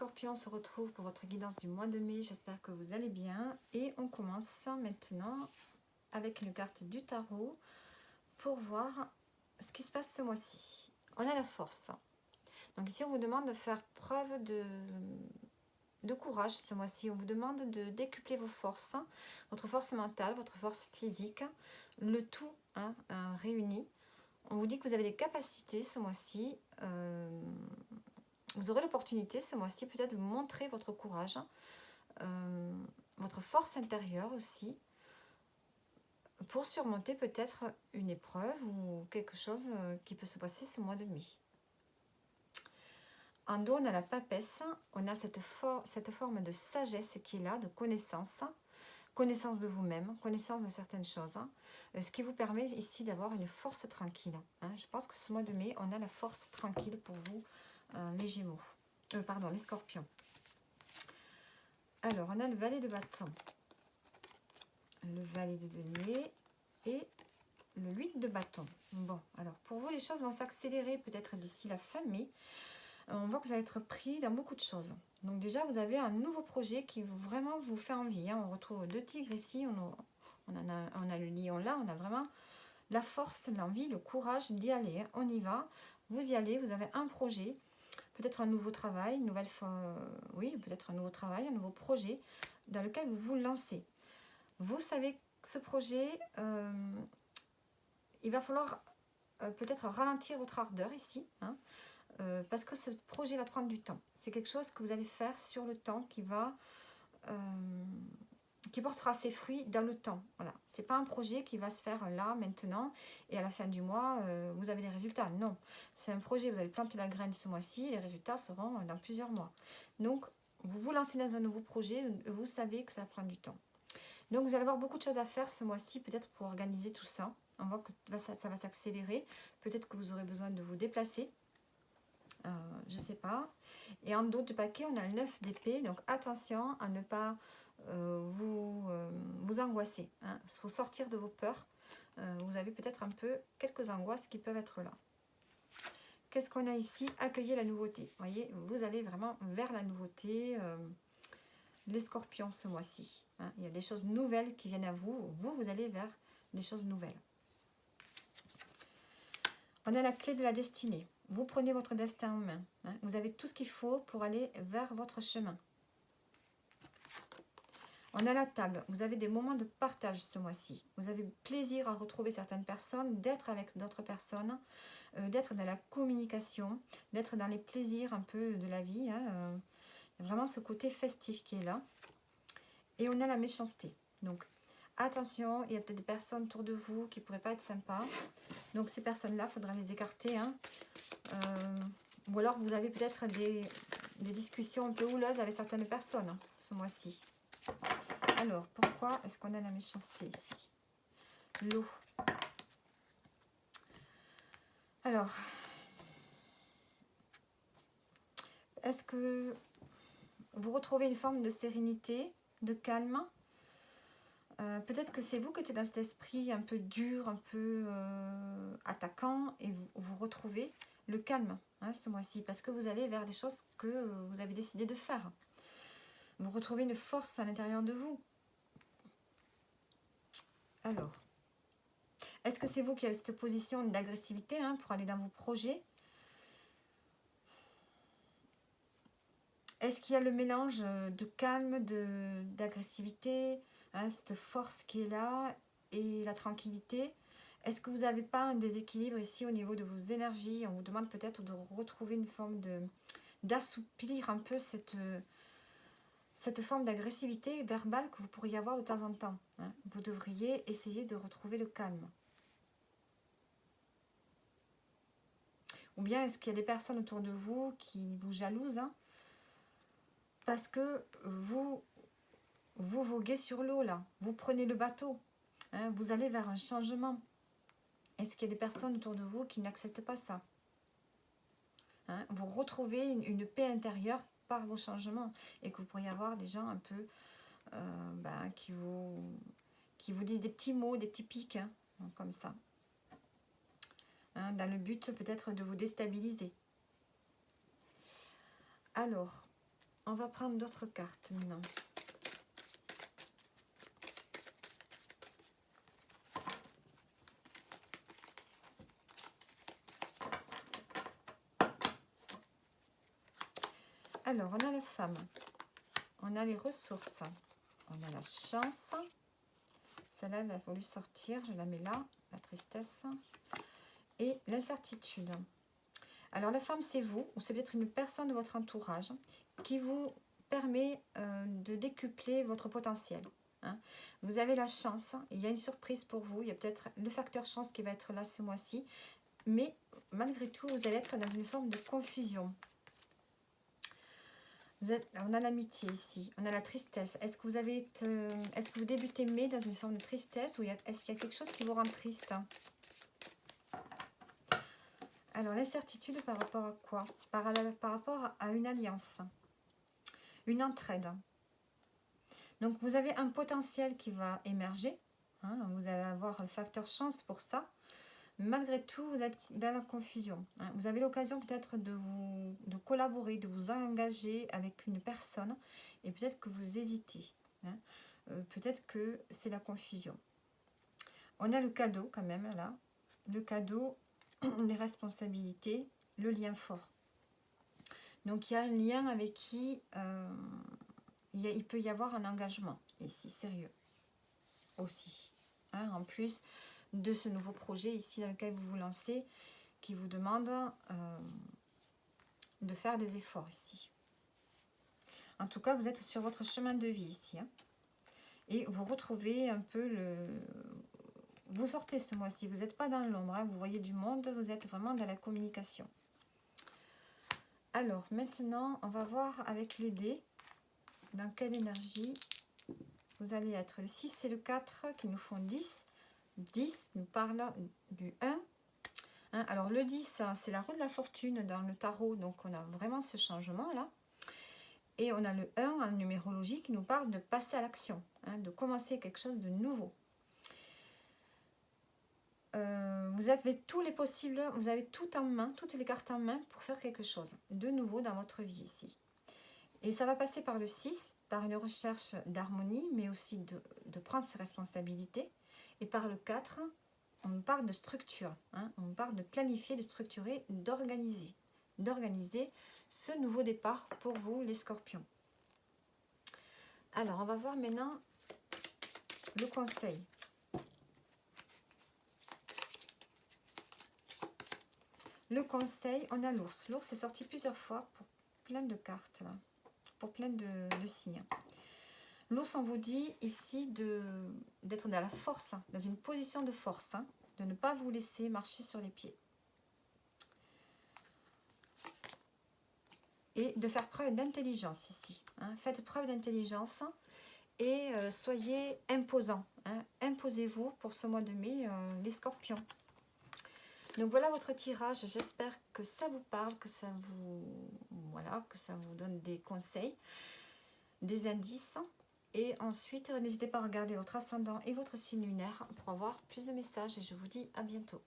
Scorpions se retrouvent pour votre guidance du mois de mai. J'espère que vous allez bien. Et on commence maintenant avec une carte du tarot pour voir ce qui se passe ce mois-ci. On a la force. Donc ici, on vous demande de faire preuve de courage ce mois-ci. On vous demande de décupler vos forces, votre force mentale, votre force physique, le tout réuni. On vous dit que vous avez des capacités ce mois-ci. Vous aurez l'opportunité ce mois-ci peut-être de montrer votre courage, votre force intérieure aussi, pour surmonter peut-être une épreuve ou quelque chose qui peut se passer ce mois de mai. En dos, on a la papesse, on a cette forme de sagesse qui est là, de connaissance de vous-même, connaissance de certaines choses, ce qui vous permet ici d'avoir une force tranquille. Je pense que ce mois de mai, on a la force tranquille pour vous, les Gémeaux. Pardon, les Scorpions. Alors, on a le valet de bâton, le valet de denier et le 8 de bâton. Bon, alors, pour vous, les choses vont s'accélérer peut-être d'ici la fin mai. On voit que vous allez être pris dans beaucoup de choses. Donc déjà, vous avez un nouveau projet qui vraiment vous fait envie. On retrouve 2 tigres ici, on a le lion là, on a vraiment la force, l'envie, le courage d'y aller. On y va, vous y allez, vous avez un projet. Peut-être un nouveau travail, peut-être un nouveau travail, un nouveau projet dans lequel vous vous lancez. Vous savez que ce projet, il va falloir peut-être ralentir votre ardeur ici, parce que ce projet va prendre du temps. C'est quelque chose que vous allez faire sur le temps qui portera ses fruits dans le temps. Voilà. Ce n'est pas un projet qui va se faire là, maintenant, et à la fin du mois, vous avez les résultats. Non, c'est un projet, vous allez planter la graine ce mois-ci, les résultats seront dans plusieurs mois. Donc, vous vous lancez dans un nouveau projet, vous savez que ça va prendre du temps. Donc, vous allez avoir beaucoup de choses à faire ce mois-ci, peut-être pour organiser tout ça. On voit que ça va s'accélérer. Peut-être que vous aurez besoin de vous déplacer. Je ne sais pas. Et en dos de paquet, on a le 9 d'épée. Donc, attention à ne pas vous angoisser. Il faut sortir de vos peurs. Vous avez peut-être un peu quelques angoisses qui peuvent être là. Qu'est-ce qu'on a ici? Accueillir la nouveauté. Vous voyez, vous allez vraiment vers la nouveauté. Les scorpions ce mois-ci. Il y a des choses nouvelles qui viennent à vous. Vous allez vers des choses nouvelles. On a la clé de la destinée. Vous prenez votre destin en main. Vous avez tout ce qu'il faut pour aller vers votre chemin. On a la table. Vous avez des moments de partage ce mois-ci. Vous avez plaisir à retrouver certaines personnes, d'être avec d'autres personnes, d'être dans la communication, d'être dans les plaisirs un peu de la vie. Il y a vraiment ce côté festif qui est là. Et on a la méchanceté. Donc, attention, il y a peut-être des personnes autour de vous qui ne pourraient pas être sympas. Donc, ces personnes-là, il faudra les écarter. Ou alors, vous avez peut-être des discussions un peu houleuses avec certaines personnes ce mois-ci. Alors, pourquoi est-ce qu'on a la méchanceté ici? L'eau. Alors, est-ce que vous retrouvez une forme de sérénité, de calme? Peut-être que c'est vous qui êtes dans cet esprit un peu dur, un peu attaquant, et vous retrouvez le calme ce mois-ci, parce que vous allez vers des choses que vous avez décidé de faire. Vous retrouvez une force à l'intérieur de vous. Alors, est-ce que c'est vous qui avez cette position d'agressivité pour aller dans vos projets? Est-ce qu'il y a le mélange de calme, d'agressivité, cette force qui est là et la tranquillité? Est-ce que vous n'avez pas un déséquilibre ici au niveau de vos énergies? On vous demande peut-être de retrouver une forme d'assouplir un peu cette forme d'agressivité verbale que vous pourriez avoir de temps en temps. Vous devriez essayer de retrouver le calme. Ou bien est-ce qu'il y a des personnes autour de vous qui vous jalousent parce que vous voguez sur l'eau là, vous prenez le bateau, vous allez vers un changement. Est-ce qu'il y a des personnes autour de vous qui n'acceptent pas ça? Vous retrouvez une paix intérieure par vos changements et que vous pourriez avoir des gens un peu qui vous disent des petits mots, des petits pics, comme ça. Dans le but peut-être de vous déstabiliser. Alors, On va prendre d'autres cartes maintenant. Alors, on a la femme, on a les ressources, on a la chance. Celle-là, elle a voulu sortir, je la mets là, la tristesse. Et l'incertitude. Alors, la femme, c'est vous, ou c'est peut-être une personne de votre entourage qui vous permet de décupler votre potentiel. Hein. Vous avez la chance, il y a une surprise pour vous, il y a peut-être le facteur chance qui va être là ce mois-ci, mais malgré tout, vous allez être dans une forme de confusion. On a l'amitié ici, on a la tristesse. Est-ce que vous débutez mai dans une forme de tristesse ou est-ce qu'il y a quelque chose qui vous rend triste? Alors, l'incertitude par rapport à quoi? Par rapport à une alliance, une entraide. Donc, vous avez un potentiel qui va émerger. Hein, vous allez avoir le facteur chance pour ça. Malgré tout, vous êtes dans la confusion. Hein. Vous avez l'occasion peut-être de collaborer, de vous engager avec une personne et peut-être que vous hésitez. Hein. Peut-être que c'est la confusion. On a le cadeau quand même là. Le cadeau, les responsabilités, le lien fort. Donc il y a un lien avec qui il peut y avoir un engagement ici, sérieux aussi. Hein, en plus de ce nouveau projet ici dans lequel vous vous lancez, qui vous demande de faire des efforts ici. En tout cas, vous êtes sur votre chemin de vie ici. Hein, et vous retrouvez un peu vous sortez ce mois-ci, vous n'êtes pas dans l'ombre, hein, vous voyez du monde, vous êtes vraiment dans la communication. Alors, maintenant, on va voir avec les dés, dans quelle énergie vous allez être. Le 6 et le 4 qui nous font 10. 10 nous parle du 1. Hein, alors, le 10, c'est la roue de la fortune dans le tarot, donc on a vraiment ce changement-là. Et on a le 1 en numérologie qui nous parle de passer à l'action, hein, de commencer quelque chose de nouveau. Vous avez tous les possibles, vous avez tout en main, toutes les cartes en main pour faire quelque chose de nouveau dans votre vie ici. Et ça va passer par le 6, par une recherche d'harmonie, mais aussi de prendre ses responsabilités. Et par le 4, on parle de structure, hein, on parle de planifier, de structurer, d'organiser ce nouveau départ pour vous les scorpions. Alors, on va voir maintenant le conseil. Le conseil, on a l'ours. L'ours est sorti plusieurs fois pour plein de cartes, là, pour plein de signes. L'ours, on vous dit ici d'être dans la force, dans une position de force, hein, de ne pas vous laisser marcher sur les pieds. Et de faire preuve d'intelligence ici. Hein. Faites preuve d'intelligence et soyez imposants. Hein. Imposez-vous pour ce mois de mai, les scorpions. Donc voilà votre tirage, j'espère que ça vous parle, que ça vous donne des conseils, des indices. Et ensuite, n'hésitez pas à regarder votre ascendant et votre signe lunaire pour avoir plus de messages et je vous dis à bientôt.